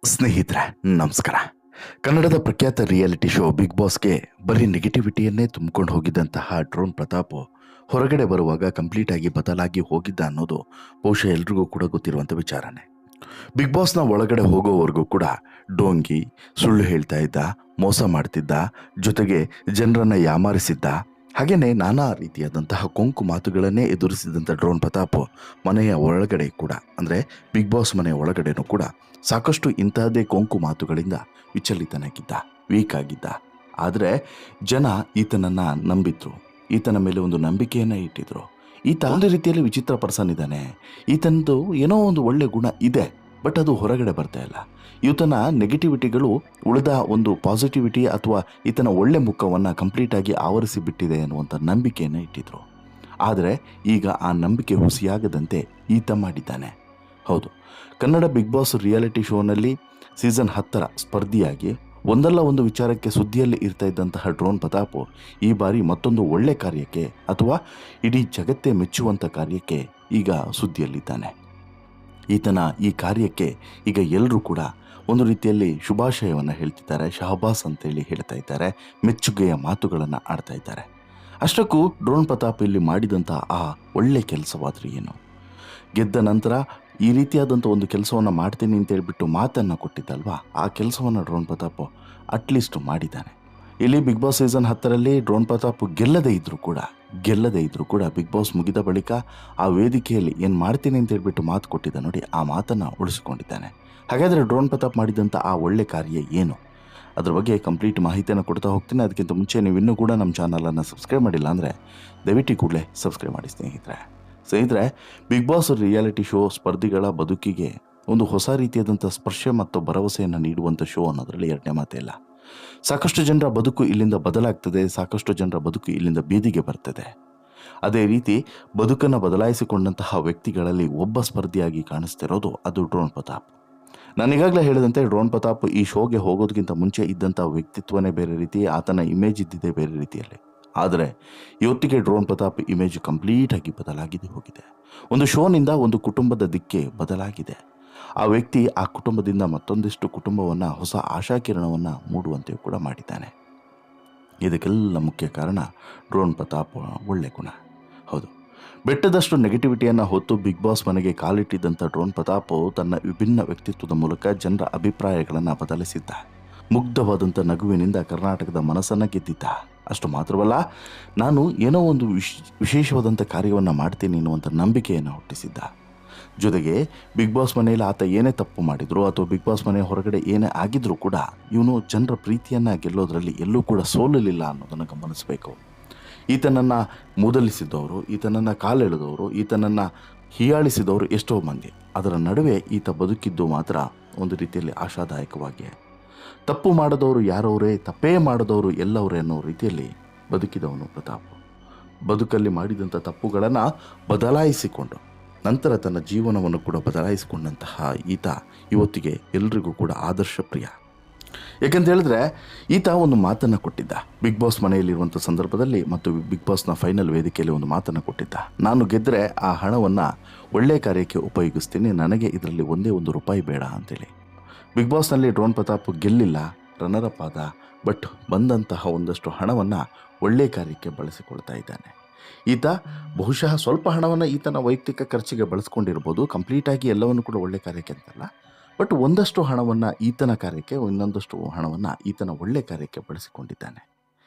ಸ್ನೇಹಿತರೆ, ನಮಸ್ಕಾರ. ಕನ್ನಡದ ಪ್ರಖ್ಯಾತ ರಿಯಾಲಿಟಿ ಶೋ ಬಿಗ್ ಬಾಸ್ಗೆ ಬರೀ ನೆಗೆಟಿವಿಟಿಯನ್ನೇ ತುಂಬಿಕೊಂಡು ಹೋಗಿದ್ದಂತಹ ಡ್ರೋನ್ ಪ್ರತಾಪ್ ಹೊರಗಡೆ ಬರುವಾಗ ಕಂಪ್ಲೀಟ್ ಆಗಿ ಬದಲಾಗಿ ಹೋಗಿದ್ದ ಅನ್ನೋದು ಬಹುಶಃ ಎಲ್ರಿಗೂ ಕೂಡ ಗೊತ್ತಿರುವಂಥ ವಿಚಾರನೇ. ಬಿಗ್ ಬಾಸ್ನ ಒಳಗಡೆ ಹೋಗೋವರೆಗೂ ಕೂಡ ಡೋಂಗಿ, ಸುಳ್ಳು ಹೇಳ್ತಾ ಇದ್ದ, ಮೋಸ ಮಾಡ್ತಿದ್ದ, ಜೊತೆಗೆ ಜನರನ್ನು ಯಾಮಾರಿಸಿದ್ದ, ಹಾಗೆಯೇ ನಾನಾ ರೀತಿಯಾದಂತಹ ಕೊಂಕು ಮಾತುಗಳನ್ನೇ ಎದುರಿಸಿದಂಥ ಡ್ರೋನ್ ಪ್ರತಾಪ್ ಮನೆಯ ಒಳಗಡೆ ಕೂಡ, ಅಂದರೆ ಬಿಗ್ ಬಾಸ್ ಮನೆಯ ಒಳಗಡೆನೂ ಕೂಡ ಸಾಕಷ್ಟು ಇಂತಹದ್ದೇ ಕೊಂಕು ಮಾತುಗಳಿಂದ ವಿಚಲಿತನಾಗಿದ್ದ, ವೀಕ್ ಆಗಿದ್ದ. ಆದರೆ ಜನ ಈತನನ್ನು ನಂಬಿದ್ರು, ಈತನ ಮೇಲೆ ಒಂದು ನಂಬಿಕೆಯನ್ನು ಇಟ್ಟಿದ್ರು. ಈತ ಒಂದು ರೀತಿಯಲ್ಲಿ ವಿಚಿತ್ರ ಪರ್ಸನ್ ಇದ್ದಾನೆ, ಈತನದು ಏನೋ ಒಂದು ಒಳ್ಳೆ ಗುಣ ಇದೆ, ಬಟ್ ಅದು ಹೊರಗಡೆ ಬರ್ತಾ ಇಲ್ಲ. ಈತನ ನೆಗೆಟಿವಿಟಿಗಳು ಉಳಿದ ಒಂದು ಪಾಸಿಟಿವಿಟಿ ಅಥವಾ ಈತನ ಒಳ್ಳೆ ಮುಖವನ್ನು ಕಂಪ್ಲೀಟಾಗಿ ಆವರಿಸಿ ಬಿಟ್ಟಿದೆ ಅನ್ನುವಂಥ ನಂಬಿಕೆಯನ್ನು ಇಟ್ಟಿದ್ರು. ಆದರೆ ಈಗ ಆ ನಂಬಿಕೆ ಹುಸಿಯಾಗದಂತೆ ಈತ ಮಾಡಿದ್ದಾನೆ. ಹೌದು, ಕನ್ನಡ ಬಿಗ್ ಬಾಸ್ ರಿಯಾಲಿಟಿ ಶೋನಲ್ಲಿ ಸೀಸನ್ 10ರ ಸ್ಪರ್ಧಿಯಾಗಿ ಒಂದಲ್ಲ ಒಂದು ವಿಚಾರಕ್ಕೆ ಸುದ್ದಿಯಲ್ಲಿ ಇರ್ತಾ ಇದ್ದಂತಹ ಡ್ರೋನ್ ಪ್ರತಾಪ್ ಈ ಬಾರಿ ಮತ್ತೊಂದು ಒಳ್ಳೆ ಕಾರ್ಯಕ್ಕೆ ಅಥವಾ ಇಡೀ ಜಗತ್ತೇ ಮೆಚ್ಚುವಂಥ ಕಾರ್ಯಕ್ಕೆ ಈಗ ಸುದ್ದಿಯಲ್ಲಿದ್ದಾನೆ. ಈತನ ಈ ಕಾರ್ಯಕ್ಕೆ ಈಗ ಎಲ್ಲರೂ ಕೂಡ ಒಂದು ರೀತಿಯಲ್ಲಿ ಶುಭಾಶಯವನ್ನು ಹೇಳ್ತಿದ್ದಾರೆ, ಶಹಬಾಸ್ ಅಂತೇಳಿ ಹೇಳ್ತಾ ಇದ್ದಾರೆ, ಮೆಚ್ಚುಗೆಯ ಮಾತುಗಳನ್ನು ಆಡ್ತಾ ಇದ್ದಾರೆ. ಅಷ್ಟಕ್ಕೂ ಡ್ರೋನ್ ಪ್ರತಾಪ್ ಇಲ್ಲಿ ಮಾಡಿದಂಥ ಆ ಒಳ್ಳೆ ಕೆಲಸವಾದರೆ ಏನು? ಗೆದ್ದ ನಂತರ ಈ ರೀತಿಯಾದಂಥ ಒಂದು ಕೆಲಸವನ್ನು ಮಾಡ್ತೀನಿ ಅಂತ ಹೇಳ್ಬಿಟ್ಟು ಮಾತನ್ನು ಕೊಟ್ಟಿದ್ದಲ್ವಾ, ಆ ಕೆಲಸವನ್ನು ಡ್ರೋನ್ ಪ್ರತಾಪ್ ಅಟ್ಲೀಸ್ಟ್ ಮಾಡಿದ್ದಾನೆ. ಇಲ್ಲಿ ಬಿಗ್ ಬಾಸ್ ಸೀಸನ್ 10ರಲ್ಲಿ ಡ್ರೋನ್ ಪ್ರತಾಪ್ ಗೆಲ್ಲದೇ ಇದ್ದರೂ ಕೂಡ ಬಿಗ್ ಬಾಸ್ ಮುಗಿದ ಬಳಿಕ ಆ ವೇದಿಕೆಯಲ್ಲಿ ಏನು ಮಾಡ್ತೀನಿ ಅಂತ ಹೇಳ್ಬಿಟ್ಟು ಮಾತು ಕೊಟ್ಟಿದ್ದ ನೋಡಿ, ಆ ಮಾತನ್ನು ಉಳಿಸಿಕೊಂಡಿದ್ದಾನೆ. ಹಾಗಾದರೆ ಡ್ರೋನ್ ಪ್ರತಾಪ್ ಮಾಡಿದಂಥ ಆ ಒಳ್ಳೆ ಕಾರ್ಯ ಏನು? ಅದ್ರ ಬಗ್ಗೆ ಕಂಪ್ಲೀಟ್ ಮಾಹಿತಿಯನ್ನು ಕೊಡ್ತಾ ಹೋಗ್ತೀನಿ. ಅದಕ್ಕಿಂತ ಮುಂಚೆ ನೀವು ಇನ್ನೂ ಕೂಡ ನಮ್ಮ ಚಾನಲನ್ನು ಸಬ್ಸ್ಕ್ರೈಬ್ ಮಾಡಿಲ್ಲ ಅಂದರೆ ದಯವಿಟ್ಟು ಕೂಡಲೇ ಸಬ್ಸ್ಕ್ರೈಬ್ ಮಾಡಿ ಸ್ನೇಹಿತರೆ. ಬಿಗ್ ಬಾಸ್ ರಿಯಾಲಿಟಿ ಶೋ ಸ್ಪರ್ಧಿಗಳ ಬದುಕಿಗೆ ಒಂದು ಹೊಸ ರೀತಿಯಾದಂಥ ಸ್ಪರ್ಶ ಮತ್ತು ಭರವಸೆಯನ್ನು ನೀಡುವಂಥ ಶೋ ಅನ್ನೋದರಲ್ಲಿ ಎರಡನೇ ಮಾತೇ ಇಲ್ಲ. ಸಾಕಷ್ಟು ಜನರ ಬದುಕು ಇಲ್ಲಿಂದ ಬದಲಾಗ್ತದೆ, ಸಾಕಷ್ಟು ಜನರ ಬದುಕು ಇಲ್ಲಿಂದ ಬೀದಿಗೆ ಬರ್ತದೆ. ಅದೇ ರೀತಿ ಬದುಕನ್ನು ಬದಲಾಯಿಸಿಕೊಂಡಂತಹ ವ್ಯಕ್ತಿಗಳಲ್ಲಿ ಒಬ್ಬ ಸ್ಪರ್ಧಿಯಾಗಿ ಕಾಣಿಸ್ತಿರೋದು ಅದು ಡ್ರೋನ್ ಪ್ರತಾಪ್. ನಾನೀಗಾಗಲೇ ಹೇಳಿದಂತೆ ಡ್ರೋನ್ ಪ್ರತಾಪ್ ಈ ಶೋಗೆ ಹೋಗೋದಕ್ಕಿಂತ ಮುಂಚೆ ಇದ್ದಂಥ ವ್ಯಕ್ತಿತ್ವನೇ ಬೇರೆ ರೀತಿ, ಆತನ ಇಮೇಜ್ ಇದ್ದಿದೆ ಬೇರೆ ರೀತಿಯಲ್ಲಿ. ಆದರೆ ಇವತ್ತಿಗೆ ಡ್ರೋನ್ ಪ್ರತಾಪ್ ಇಮೇಜ್ ಕಂಪ್ಲೀಟಾಗಿ ಬದಲಾಗಿದೆ ಹೋಗಿದೆ. ಒಂದು ಶೋನಿಂದ ಒಂದು ಕುಟುಂಬದ ದಿಕ್ಕೆ ಬದಲಾಗಿದೆ. ಆ ವ್ಯಕ್ತಿ ಆ ಕುಟುಂಬದಿಂದ ಮತ್ತೊಂದಿಷ್ಟು ಕುಟುಂಬವನ್ನು, ಹೊಸ ಆಶಾಕಿರಣವನ್ನು ಮೂಡುವಂತೆಯೂ ಕೂಡ ಮಾಡಿದ್ದಾನೆ. ಇದಕ್ಕೆಲ್ಲ ಮುಖ್ಯ ಕಾರಣ ಡ್ರೋನ್ ಪ್ರತಾಪ್ ಒಳ್ಳೆ ಗುಣ. ಹೌದು, ಬೆಟ್ಟದಷ್ಟು ನೆಗೆಟಿವಿಟಿಯನ್ನು ಹೊತ್ತು ಬಿಗ್ ಬಾಸ್ ಮನೆಗೆ ಕಾಲಿಟ್ಟಿದ್ದಂಥ ಡ್ರೋನ್ ಪ್ರತಾಪ್ ತನ್ನ ವಿಭಿನ್ನ ವ್ಯಕ್ತಿತ್ವದ ಮೂಲಕ ಜನರ ಅಭಿಪ್ರಾಯಗಳನ್ನು ಬದಲಿಸಿದ್ದ. ಮುಗ್ಧವಾದಂಥ ನಗುವಿನಿಂದ ಕರ್ನಾಟಕದ ಮನಸ್ಸನ್ನು ಗೆದ್ದಿದ್ದ. ಅಷ್ಟು ಮಾತ್ರವಲ್ಲ, ನಾನು ಏನೋ ಒಂದು ವಿಶೇಷವಾದಂಥ ಕಾರ್ಯವನ್ನು ಮಾಡ್ತೀನಿ ಎನ್ನುವಂಥ ನಂಬಿಕೆಯನ್ನು ಹುಟ್ಟಿಸಿದ್ದ. ಜೊತೆಗೆ ಬಿಗ್ ಬಾಸ್ ಮನೆಯಲ್ಲಿ ಆತ ಏನೇ ತಪ್ಪು ಮಾಡಿದ್ರು ಅಥವಾ ಬಿಗ್ ಬಾಸ್ ಮನೆ ಹೊರಗಡೆ ಏನೇ ಆಗಿದ್ರೂ ಕೂಡ ಇವನು ಜನರ ಪ್ರೀತಿಯನ್ನು ಗೆಲ್ಲೋದ್ರಲ್ಲಿ ಎಲ್ಲೂ ಕೂಡ ಸೋಲಲಿಲ್ಲ ಅನ್ನೋದನ್ನು ಗಮನಿಸಬೇಕು. ಈತನನ್ನು ಮೂದಲಿಸಿದವರು, ಈತನನ್ನು ಕಾಲೆಳೆದವರು, ಈತನನ್ನು ಹೀಯಾಳಿಸಿದವರು ಎಷ್ಟೋ ಮಂದಿ. ಅದರ ನಡುವೆ ಈತ ಬದುಕಿದ್ದು ಮಾತ್ರ ಒಂದು ರೀತಿಯಲ್ಲಿ ಆಶಾದಾಯಕವಾಗಿ. ತಪ್ಪು ಮಾಡದವರು ಯಾರವರೇ, ತಪ್ಪೇ ಮಾಡದವರು ಎಲ್ಲವರೇ ಅನ್ನೋ ರೀತಿಯಲ್ಲಿ ಬದುಕಿದವನು ಪ್ರತಾಪ್. ಬದುಕಲ್ಲಿ ಮಾಡಿದಂಥ ತಪ್ಪುಗಳನ್ನು ಬದಲಾಯಿಸಿಕೊಂಡು ನಂತರ ತನ್ನ ಜೀವನವನ್ನು ಕೂಡ ಬದಲಾಯಿಸಿಕೊಂಡಂತಹ ಈತ ಇವತ್ತಿಗೆ ಎಲ್ರಿಗೂ ಕೂಡ ಆದರ್ಶಪ್ರಿಯ. ಯಾಕಂತ ಹೇಳಿದ್ರೆ ಈತ ಒಂದು ಮಾತನ್ನು ಕೊಟ್ಟಿದ್ದ ಬಿಗ್ ಬಾಸ್ ಮನೆಯಲ್ಲಿರುವಂಥ ಸಂದರ್ಭದಲ್ಲಿ ಮತ್ತು ಬಿಗ್ ಬಾಸ್ನ ಫೈನಲ್ ವೇದಿಕೆಯಲ್ಲಿ ಒಂದು ಮಾತನ್ನು ಕೊಟ್ಟಿದ್ದ. ನಾನು ಗೆದ್ದರೆ ಆ ಹಣವನ್ನು ಒಳ್ಳೆಯ ಕಾರ್ಯಕ್ಕೆ ಉಪಯೋಗಿಸ್ತೀನಿ, ನನಗೆ ಇದರಲ್ಲಿ ಒಂದೇ ಒಂದು ರೂಪಾಯಿ ಬೇಡ ಅಂತೇಳಿ. ಬಿಗ್ ಬಾಸ್ನಲ್ಲಿ ಡ್ರೋನ್ ಪ್ರತಾಪ್ ಗೆಲ್ಲಿಲ್ಲ, ರನ್ನರಪ್ ಆದ, ಬಟ್ ಬಂದಂತಹ ಒಂದಷ್ಟು ಹಣವನ್ನು ಒಳ್ಳೆಯ ಕಾರ್ಯಕ್ಕೆ ಬಳಸಿಕೊಳ್ತಾ ಇದ್ದಾನೆ. ಈತ ಬಹುಶಃ ಸ್ವಲ್ಪ ಹಣವನ್ನು ಈತನ ವೈಯಕ್ತಿಕ ಖರ್ಚಿಗೆ ಬಳಸ್ಕೊಂಡಿರ್ಬೋದು, ಕಂಪ್ಲೀಟಾಗಿ ಎಲ್ಲವನ್ನು ಕೂಡ ಒಳ್ಳೆಯ ಕಾರ್ಯಕ್ಕೆ ಅಂತಲ್ಲ, ಬಟ್ ಒಂದಷ್ಟು ಹಣವನ್ನು ಈತನ ಕಾರ್ಯಕ್ಕೆ, ಇನ್ನೊಂದಷ್ಟು ಹಣವನ್ನು ಈತನ ಒಳ್ಳೆಯ ಕಾರ್ಯಕ್ಕೆ ಬಳಸಿಕೊಂಡಿದ್ದಾನೆ.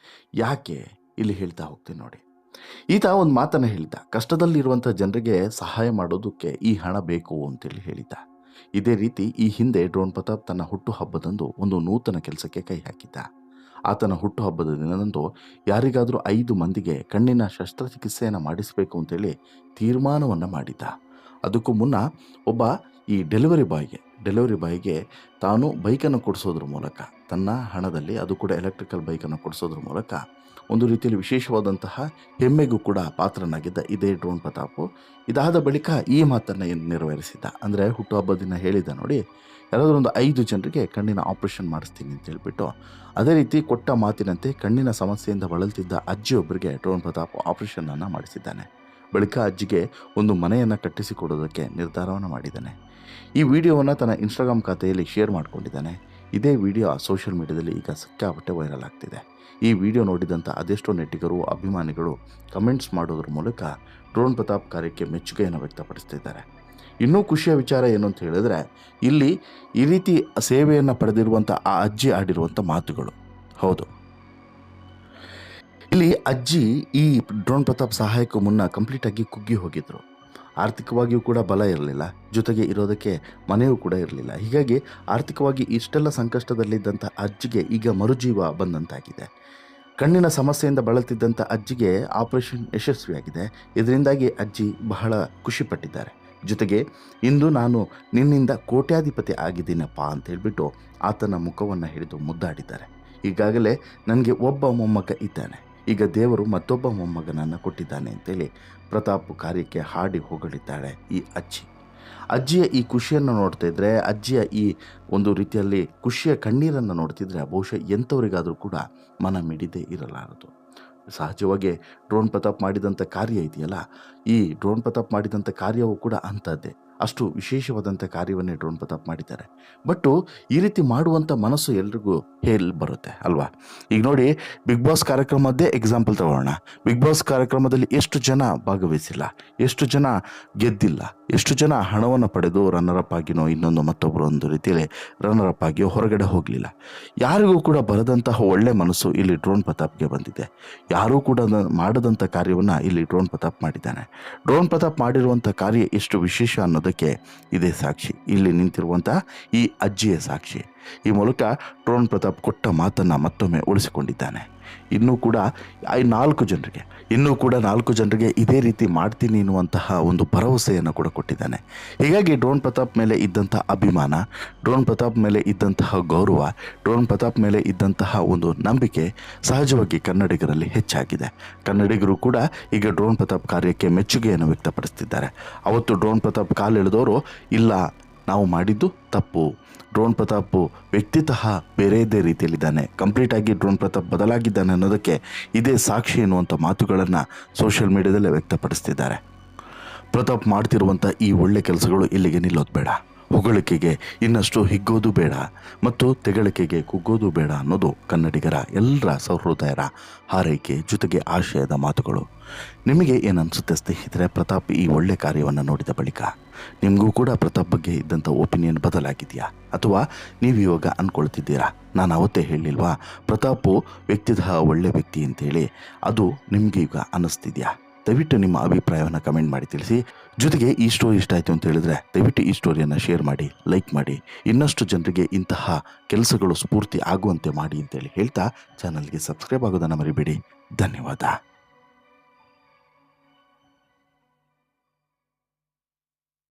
ಯಾಕೆ ಇಲ್ಲಿ ಹೇಳ್ತಾ ಹೋಗ್ತೀನಿ ನೋಡಿ. ಈತ ಒಂದು ಮಾತನ್ನು ಹೇಳಿದ್ದ, ಕಷ್ಟದಲ್ಲಿರುವಂಥ ಜನರಿಗೆ ಸಹಾಯ ಮಾಡೋದಕ್ಕೆ ಈ ಹಣ ಬೇಕು ಅಂತೇಳಿ ಹೇಳಿದ್ದ. ಇದೇ ರೀತಿ ಈ ಹಿಂದೆ ಡ್ರೋನ್ ಪ್ರತಾಪ್ ತನ್ನ ಹುಟ್ಟುಹಬ್ಬದಂದು ಒಂದು ನೂತನ ಕೆಲಸಕ್ಕೆ ಕೈ ಹಾಕಿದ್ದ. ಆತನ ಹುಟ್ಟುಹಬ್ಬದ ದಿನದಂದು ಯಾರಿಗಾದರೂ 5 ಮಂದಿಗೆ ಕಣ್ಣಿನ ಶಸ್ತ್ರಚಿಕಿತ್ಸೆಯನ್ನು ಮಾಡಿಸಬೇಕು ಅಂತೇಳಿ ತೀರ್ಮಾನವನ್ನು ಮಾಡಿದ್ದ. ಅದಕ್ಕೂ ಮುನ್ನ ಒಬ್ಬ ಈ ಡೆಲಿವರಿ ಬಾಯ್ಗೆ ತಾನು ಬೈಕನ್ನು ಕೊಡಿಸೋದ್ರ ಮೂಲಕ, ತನ್ನ ಹಣದಲ್ಲಿ, ಅದು ಕೂಡ ಎಲೆಕ್ಟ್ರಿಕಲ್ ಬೈಕನ್ನು ಕೊಡಿಸೋದ್ರ ಮೂಲಕ ಒಂದು ರೀತಿಯಲ್ಲಿ ವಿಶೇಷವಾದಂತಹ ಹೆಮ್ಮೆಗೂ ಕೂಡ ಪಾತ್ರನಾಗಿದ್ದ ಇದೇ ಡ್ರೋನ್ ಪ್ರತಾಪ್. ಇದಾದ ಬಳಿಕ ಈ ಮಾತನ್ನು ನೆರವೇರಿಸಿದ್ದ. ಅಂದರೆ ಹುಟ್ಟುಹಬ್ಬದ ದಿನ ಹೇಳಿದ್ದ ನೋಡಿ, ಯಾರಾದರೂ ಒಂದು 5 ಜನರಿಗೆ ಕಣ್ಣಿನ ಆಪ್ರೇಷನ್ ಮಾಡಿಸ್ತೀನಿ ಅಂತ ಹೇಳ್ಬಿಟ್ಟು. ಅದೇ ರೀತಿ ಕೊಟ್ಟ ಮಾತಿನಂತೆ ಕಣ್ಣಿನ ಸಮಸ್ಯೆಯಿಂದ ಬಳಲ್ತಿದ್ದ ಅಜ್ಜಿಯೊಬ್ಬರಿಗೆ ಡ್ರೋನ್ ಪ್ರತಾಪ್ ಆಪ್ರೇಷನನ್ನು ಮಾಡಿಸಿದ್ದಾನೆ. ಬಳಿಕ ಅಜ್ಜಿಗೆ ಒಂದು ಮನೆಯನ್ನು ಕಟ್ಟಿಸಿಕೊಡೋದಕ್ಕೆ ನಿರ್ಧಾರವನ್ನು ಮಾಡಿದ್ದಾನೆ. ಈ ವಿಡಿಯೋವನ್ನು ತನ್ನ ಇನ್ಸ್ಟಾಗ್ರಾಮ್ ಖಾತೆಯಲ್ಲಿ ಶೇರ್ ಮಾಡಿಕೊಂಡಿದ್ದಾನೆ. ಇದೇ ವಿಡಿಯೋ ಸೋಷಿಯಲ್ ಮೀಡಿಯಾದಲ್ಲಿ ಈಗ ಸಿಕ್ಕಾಪಟ್ಟೆ ವೈರಲ್ ಆಗ್ತಿದೆ. ಈ ವಿಡಿಯೋ ನೋಡಿದಂಥ ಅದೆಷ್ಟೋ ನೆಟ್ಟಿಗರು, ಅಭಿಮಾನಿಗಳು ಕಮೆಂಟ್ಸ್ ಮಾಡೋದ್ರ ಮೂಲಕ ಡ್ರೋನ್ ಪ್ರತಾಪ್ ಕಾರ್ಯಕ್ಕೆ ಮೆಚ್ಚುಗೆಯನ್ನು ವ್ಯಕ್ತಪಡಿಸ್ತಿದ್ದಾರೆ. ಇನ್ನೂ ಖುಷಿಯ ವಿಚಾರ ಏನು ಅಂತ ಹೇಳಿದ್ರೆ, ಇಲ್ಲಿ ಈ ರೀತಿ ಸೇವೆಯನ್ನು ಪಡೆದಿರುವಂಥ ಆ ಅಜ್ಜಿ ಆಡಿರುವಂಥ ಮಾತುಗಳು. ಹೌದು, ಇಲ್ಲಿ ಅಜ್ಜಿ ಈ ಡ್ರೋನ್ ಪ್ರತಾಪ್ ಸಹಾಯಕ್ಕೂ ಮುನ್ನ ಕಂಪ್ಲೀಟಾಗಿ ಕುಗ್ಗಿ ಹೋಗಿದ್ರು. ಆರ್ಥಿಕವಾಗಿಯೂ ಕೂಡ ಬಲ ಇರಲಿಲ್ಲ, ಜೊತೆಗೆ ಇರೋದಕ್ಕೆ ಮನೆಯೂ ಕೂಡ ಇರಲಿಲ್ಲ. ಹೀಗಾಗಿ ಆರ್ಥಿಕವಾಗಿ ಇಷ್ಟೆಲ್ಲ ಸಂಕಷ್ಟದಲ್ಲಿದ್ದಂಥ ಅಜ್ಜಿಗೆ ಈಗ ಮರುಜೀವ ಬಂದಂತಾಗಿದೆ. ಕಣ್ಣಿನ ಸಮಸ್ಯೆಯಿಂದ ಬಳಲ್ತಿದ್ದಂಥ ಅಜ್ಜಿಗೆ ಆಪರೇಷನ್ ಯಶಸ್ವಿಯಾಗಿದೆ. ಇದರಿಂದಾಗಿ ಅಜ್ಜಿ ಬಹಳ ಖುಷಿಪಟ್ಟಿದ್ದಾರೆ. ಜೊತೆಗೆ ಇಂದು ನಾನು ನಿನ್ನಿಂದ ಕೋಟ್ಯಾಧಿಪತಿ ಆಗಿದ್ದೀನಪ್ಪ ಅಂತ ಹೇಳಿಬಿಟ್ಟು ಆತನ ಮುಖವನ್ನು ಹಿಡಿದು ಮುದ್ದಾಡಿದ್ದಾರೆ. ಈಗಾಗಲೇ ನನಗೆ ಒಬ್ಬ ಮೊಮ್ಮಗ ಇದ್ದಾನೆ, ಈಗ ದೇವರು ಮತ್ತೊಬ್ಬ ಮೊಮ್ಮಗನನ್ನು ಕೊಟ್ಟಿದ್ದಾನೆ ಅಂತೇಳಿ ಪ್ರತಾಪ್ ಕಾರ್ಯಕ್ಕೆ ಹಾಡಿ ಹೊಗಳಿದ್ದಾಳೆ ಈ ಅಜ್ಜಿ. ಅಜ್ಜಿಯ ಈ ಖುಷಿಯನ್ನು ನೋಡ್ತಾ ಇದ್ದರೆ, ಅಜ್ಜಿಯ ಈ ಒಂದು ರೀತಿಯಲ್ಲಿ ಖುಷಿಯ ಕಣ್ಣೀರನ್ನು ನೋಡ್ತಿದ್ರೆ ಬಹುಶಃ ಎಂಥವರಿಗಾದರೂ ಕೂಡ ಮನ ಮಿಡಿದೇ ಇರಲಾರದು. ಸಹಜವಾಗಿ ಡ್ರೋನ್ ಪ್ರತಾಪ್ ಮಾಡಿದಂಥ ಕಾರ್ಯ ಇದೆಯಲ್ಲ, ಈ ಡ್ರೋನ್ ಪ್ರತಾಪ್ ಮಾಡಿದಂಥ ಕಾರ್ಯವೂ ಕೂಡ ಅಂಥದ್ದೇ. ಅಷ್ಟು ವಿಶೇಷವಾದಂಥ ಕಾರ್ಯವನ್ನೇ ಡ್ರೋನ್ ಪ್ರತಾಪ್ ಮಾಡಿದ್ದಾರೆ. ಬಟ್ಟು ಈ ರೀತಿ ಮಾಡುವಂಥ ಮನಸ್ಸು ಎಲ್ರಿಗೂ ಹೇಳಿ ಬರುತ್ತೆ ಅಲ್ವಾ? ಈಗ ನೋಡಿ, ಬಿಗ್ ಬಾಸ್ ಕಾರ್ಯಕ್ರಮದ್ದೇ ಎಕ್ಸಾಂಪಲ್ ತಗೊಳ್ಳೋಣ. ಬಿಗ್ ಬಾಸ್ ಕಾರ್ಯಕ್ರಮದಲ್ಲಿ ಎಷ್ಟು ಜನ ಭಾಗವಹಿಸಿಲ್ಲ, ಎಷ್ಟು ಜನ ಗೆದ್ದಿಲ್ಲ, ಎಷ್ಟು ಜನ ಹಣವನ್ನು ಪಡೆದು ರನ್ನರಪ್ ಆಗಿನೋ ಇನ್ನೊಂದು ಮತ್ತೊಬ್ಬರು ಒಂದು ರೀತಿಯಲ್ಲಿ ರನ್ನರಪ್ ಆಗಿಯೋ ಹೊರಗಡೆ ಹೋಗಲಿಲ್ಲ. ಯಾರಿಗೂ ಕೂಡ ಬರದಂತಹ ಒಳ್ಳೆ ಮನಸ್ಸು ಇಲ್ಲಿ ಡ್ರೋನ್ ಪ್ರತಾಪ್ಗೆ ಬಂದಿದೆ. ಯಾರೂ ಕೂಡ ಮಾಡದಂಥ ಕಾರ್ಯವನ್ನು ಇಲ್ಲಿ ಡ್ರೋನ್ ಪ್ರತಾಪ್ ಮಾಡಿದ್ದಾನೆ. ಡ್ರೋನ್ ಪ್ರತಾಪ್ ಮಾಡಿರುವಂಥ ಕಾರ್ಯ ಎಷ್ಟು ವಿಶೇಷ ಅನ್ನೋದಕ್ಕೆ ಇದೇ ಸಾಕ್ಷಿ. ಇಲ್ಲಿ ನಿಂತಿರುವಂಥ ಈ ಅಜ್ಜಿಯ ಸಾಕ್ಷಿ. ಈ ಮೂಲಕ ಡ್ರೋನ್ ಪ್ರತಾಪ್ ಕೊಟ್ಟ ಮಾತನ್ನು ಮತ್ತೊಮ್ಮೆ ಉಳಿಸಿಕೊಂಡಿದ್ದಾನೆ. ಇನ್ನೂ ಕೂಡ ನಾಲ್ಕು ಜನರಿಗೆ ಇದೇ ರೀತಿ ಮಾಡ್ತೀನಿ ಎನ್ನುವಂತಹ ಒಂದು ಭರವಸೆಯನ್ನು ಕೂಡ ಕೊಟ್ಟಿದ್ದಾನೆ. ಹೀಗಾಗಿ ಡ್ರೋನ್ ಪ್ರತಾಪ್ ಮೇಲೆ ಇದ್ದಂಥ ಅಭಿಮಾನ, ಡ್ರೋನ್ ಪ್ರತಾಪ್ ಮೇಲೆ ಇದ್ದಂತಹ ಗೌರವ, ಡ್ರೋನ್ ಪ್ರತಾಪ್ ಮೇಲೆ ಇದ್ದಂತಹ ಒಂದು ನಂಬಿಕೆ ಸಹಜವಾಗಿ ಕನ್ನಡಿಗರಲ್ಲಿ ಹೆಚ್ಚಾಗಿದೆ. ಕನ್ನಡಿಗರು ಕೂಡ ಈಗ ಡ್ರೋನ್ ಪ್ರತಾಪ್ ಕಾರ್ಯಕ್ಕೆ ಮೆಚ್ಚುಗೆಯನ್ನು ವ್ಯಕ್ತಪಡಿಸ್ತಿದ್ದಾರೆ. ಅವತ್ತು ಡ್ರೋನ್ ಪ್ರತಾಪ್ ಕಾಲೆಳೆದವರು, ಇಲ್ಲ ನಾವು ಮಾಡಿದ್ದು ತಪ್ಪು, ಡ್ರೋನ್ ಪ್ರತಾಪ್ ವ್ಯಕ್ತಿತಃ ಬೇರೆಯದೇ ರೀತಿಯಲ್ಲಿದ್ದಾನೆ, ಕಂಪ್ಲೀಟಾಗಿ ಡ್ರೋನ್ ಪ್ರತಾಪ್ ಬದಲಾಗಿದ್ದಾನೆ ಅನ್ನೋದಕ್ಕೆ ಇದೇ ಸಾಕ್ಷಿ ಎನ್ನುವಂಥ ಮಾತುಗಳನ್ನು ಸೋಷಿಯಲ್ ಮೀಡಿಯಾದಲ್ಲೇ ವ್ಯಕ್ತಪಡಿಸ್ತಿದ್ದಾರೆ. ಪ್ರತಾಪ್ ಮಾಡ್ತಿರುವಂಥ ಈ ಒಳ್ಳೆ ಕೆಲಸಗಳು ಇಲ್ಲಿಗೆ ನಿಲ್ಲೋದು ಬೇಡ. ಹೊಗಳಿಕೆಗೆ ಇನ್ನಷ್ಟು ಹಿಗ್ಗೋದು ಬೇಡ ಮತ್ತು ತೆಗಳಿಕೆಗೆ ಕುಗ್ಗೋದು ಬೇಡ ಅನ್ನೋದು ಕನ್ನಡಿಗರ ಎಲ್ಲರ ಸಹೃದಯರ ಹಾರೈಕೆ, ಜೊತೆಗೆ ಆಶಯದ ಮಾತುಗಳು. ನಿಮಗೆ ಏನನ್ಸುತ್ತೆ ಸ್ನೇಹಿತರೆ? ಪ್ರತಾಪ್ ಈ ಒಳ್ಳೆ ಕಾರ್ಯವನ್ನು ನೋಡಿದ ಬಳಿಕ ನಿಮಗೂ ಕೂಡ ಪ್ರತಾಪ್ ಬಗ್ಗೆ ಇದ್ದಂಥ ಒಪಿನಿಯನ್ ಬದಲಾಗಿದೆಯಾ? ಅಥವಾ ನೀವು ಇವಾಗ ಅಂದ್ಕೊಳ್ತಿದ್ದೀರಾ, ನಾನು ಅವತ್ತೇ ಹೇಳಿಲ್ವಾ ಪ್ರತಾಪು ವ್ಯಕ್ತಿತಃ ಒಳ್ಳೆ ವ್ಯಕ್ತಿ ಅಂತೇಳಿ? ಅದು ನಿಮಗೆ ಈಗ ಅನ್ನಿಸ್ತಿದೆಯಾ? ದಯವಿಟ್ಟು ನಿಮ್ಮ ಅಭಿಪ್ರಾಯವನ್ನು ಕಮೆಂಟ್ ಮಾಡಿ ತಿಳಿಸಿ. ಜೊತೆಗೆ ಈ ಸ್ಟೋರಿ ಇಷ್ಟ ಆಯಿತು ಅಂತ ಹೇಳಿದ್ರೆ ದಯವಿಟ್ಟು ಈ ಸ್ಟೋರಿಯನ್ನು ಶೇರ್ ಮಾಡಿ, ಲೈಕ್ ಮಾಡಿ, ಇನ್ನಷ್ಟು ಜನರಿಗೆ ಇಂತಹ ಕೆಲಸಗಳು ಸ್ಫೂರ್ತಿ ಆಗುವಂತೆ ಮಾಡಿ ಅಂತೇಳಿ ಹೇಳ್ತಾ ಚಾನಲ್ಗೆ ಸಬ್ಸ್ಕ್ರೈಬ್ ಆಗೋದನ್ನು ಮರಿಬೇಡಿ. ಧನ್ಯವಾದ.